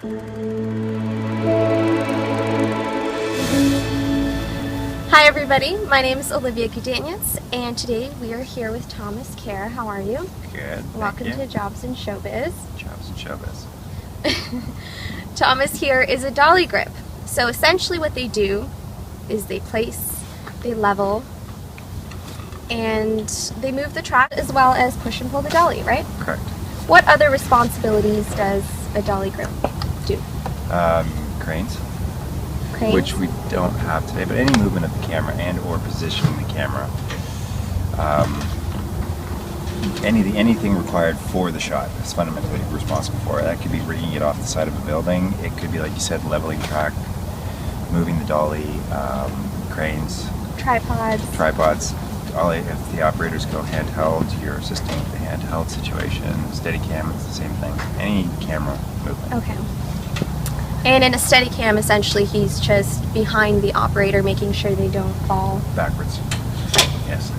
Hi everybody, my name is Olivia Gudaniec, and today we are here with Thomas Kerr. How are you? Good. Welcome to Jobs in Showbiz. Jobs in Showbiz. Thomas here is a dolly grip. So essentially what they do is they place, they level, and they move the track as well as push and pull the dolly, right? Correct. What other responsibilities does a dolly grip do? Cranes, Cranes? which we don't have today, but any movement of the camera and or positioning the camera, anything required for the shot is fundamentally responsible for it. That could be rigging it off the side of a building. It could be, like you said, leveling track, moving the dolly, cranes, tripods. If the operators go handheld, you're assisting with the handheld situation. Steadicam, it's the same thing. Any camera movement. Okay. And in a Steadicam, essentially, he's just behind the operator, making sure they don't fall backwards. Yes.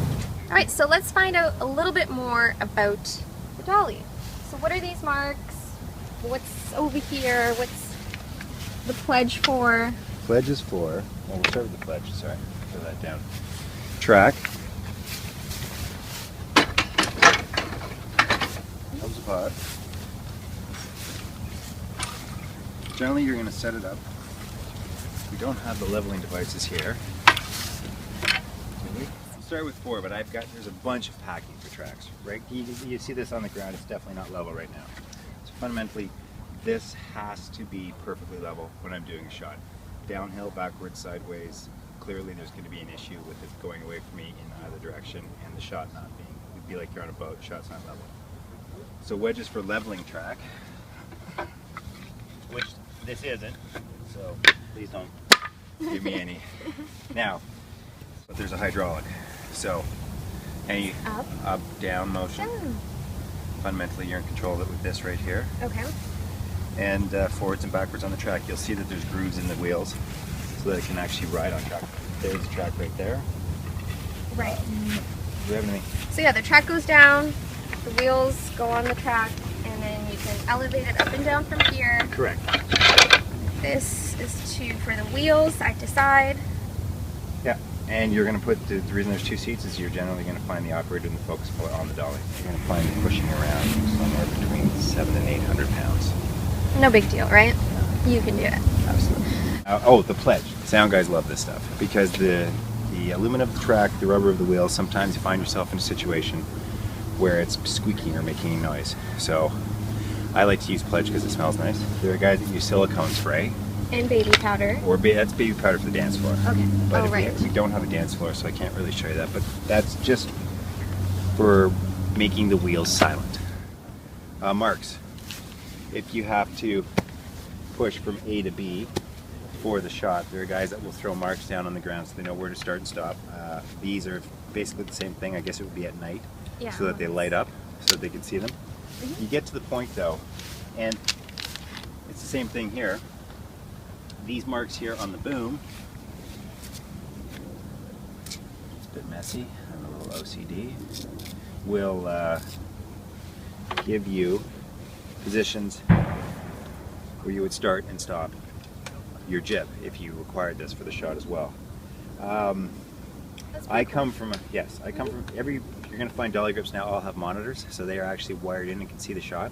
All right, so let's find out a little bit more about the dolly. So what are these marks? What's over here? What's the pledge for? Pledge is for, well, we'll start with the pledge, sorry, throw that down. Track. Comes apart. Generally you're going to set it up. We don't have the leveling devices here. We'll start with 4, but there's a bunch of packing for tracks, right? You see this on the ground, it's definitely not level right now. So fundamentally, this has to be perfectly level when I'm doing a shot. Downhill, backwards, sideways, clearly there's going to be an issue with it going away from me in either direction and the shot not being, it'd be like you're on a boat, shot's not level. So wedges for leveling track, which this isn't, so please don't give me any. Now, but there's a hydraulic, so any up, down motion, fundamentally you're in control of it with this right here. Okay. And forwards and backwards on the track, you'll see that there's grooves in the wheels so that it can actually ride on track. There's the track right there. Right. Do you have anything? So yeah, the track goes down, the wheels go on the track, and then you can elevate it up and down from here. Correct. This is for the wheels, side to side. Yeah, and you're going to put, the reason there's 2 seats is you're generally going to find the operator and the focus puller on the dolly. You're going to find it pushing around somewhere between 700 and 800 pounds. No big deal, right? You can do it. Absolutely. Oh, the pledge. Sound guys love this stuff because the aluminum of the track, the rubber of the wheels, sometimes you find yourself in a situation where it's squeaking or making a noise. So I like to use pledge because it smells nice. There are guys that use silicone spray. And baby powder. Or that's baby powder for the dance floor. Okay. But right. we don't have a dance floor, so I can't really show you that. But that's just for making the wheels silent. Marks. If you have to push from A to B for the shot, there are guys that will throw marks down on the ground so they know where to start and stop. These are basically the same thing. I guess it would be at night, so that they light up so that they can see them. You get to the point though, and it's the same thing here. These marks here on the boom, it's a bit messy, I'm a little OCD, will give you positions where you would start and stop your jib if you required this for the shot as well. I come from you're going to find dolly grips now all have monitors, so they are actually wired in and can see the shot.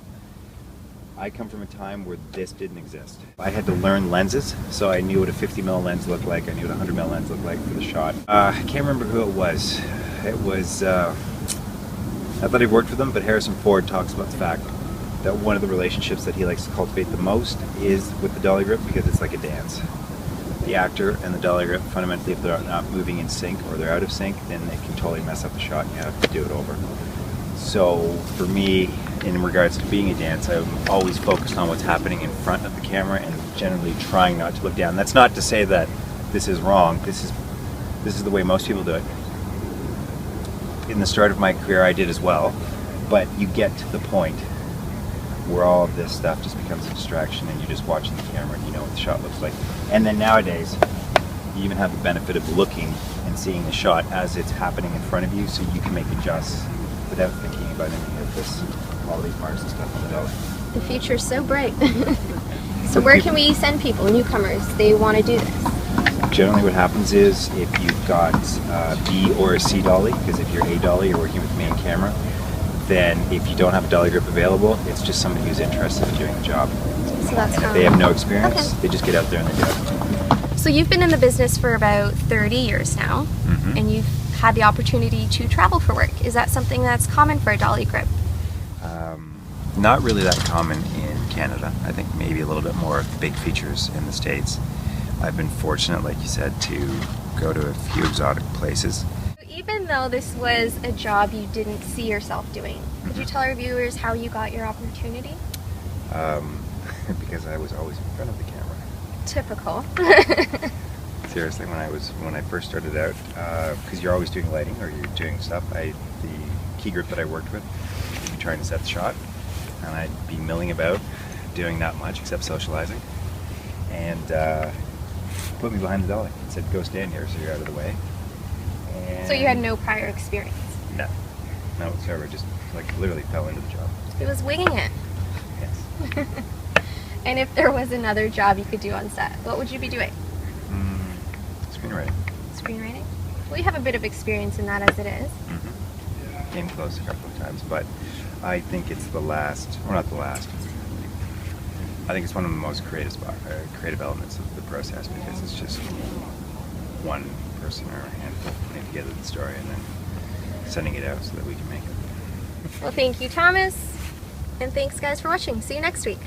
I come from a time where this didn't exist. I had to learn lenses, so I knew what a 50mm lens looked like, I knew what a 100mm lens looked like for the shot. I can't remember who it was. It was, I thought I'd worked with them, but Harrison Ford talks about the fact that one of the relationships that he likes to cultivate the most is with the dolly grip because it's like a dance. The actor and the dolly grip, fundamentally, if they're not moving in sync or they're out of sync, then it can totally mess up the shot and you have to do it over. So for me, in regards to being a dance, I'm always focused on what's happening in front of the camera and generally trying not to look down. That's not to say that this is wrong. This is the way most people do it. In the start of my career, I did as well, but you get to the point where all of this stuff just becomes a distraction and you're just watching the camera and you know what the shot looks like. And then nowadays, you even have the benefit of looking and seeing the shot as it's happening in front of you, so you can make adjusts without thinking about any of this, all these marks and stuff on the dolly. The future's so bright. So where can we send people, newcomers, they want to do this? Generally what happens is if you've got a B or a C dolly, because if you're a dolly, you're working with the main camera, then if you don't have a dolly grip available, it's just somebody who's interested in doing the job. So that's And if how... they have no experience, Okay. they just get out there and they do it. So you've been in the business for about 30 years now, and you've had the opportunity to travel for work. Is that something that's common for a dolly grip? Not really that common in Canada. I think maybe a little bit more big features in the States. I've been fortunate, like you said, to go to a few exotic places. Even though this was a job you didn't see yourself doing, could you tell our viewers how you got your opportunity? Because I was always in front of the camera. Typical. Seriously, when I first started out, because you're always doing lighting or you're doing stuff, the key group that I worked with would be trying to set the shot, and I'd be milling about, doing not much except socializing, and put me behind the dolly and said, "Go stand here, so you're out of the way." And So you had no prior experience? no whatsoever. Just like literally fell into the job. It was winging it. Yes. And if there was another job you could do on set, what would you be doing? Screenwriting. Screenwriting? Well, you have a bit of experience in that as it is. Came close a couple of times, but I think it's the last, or not the last. I think it's one of the most creative elements of the process, because it's just one person or a handful putting together the story and then sending it out so that we can make it. Well, thank you, Thomas. And thanks, guys, for watching. See you next week.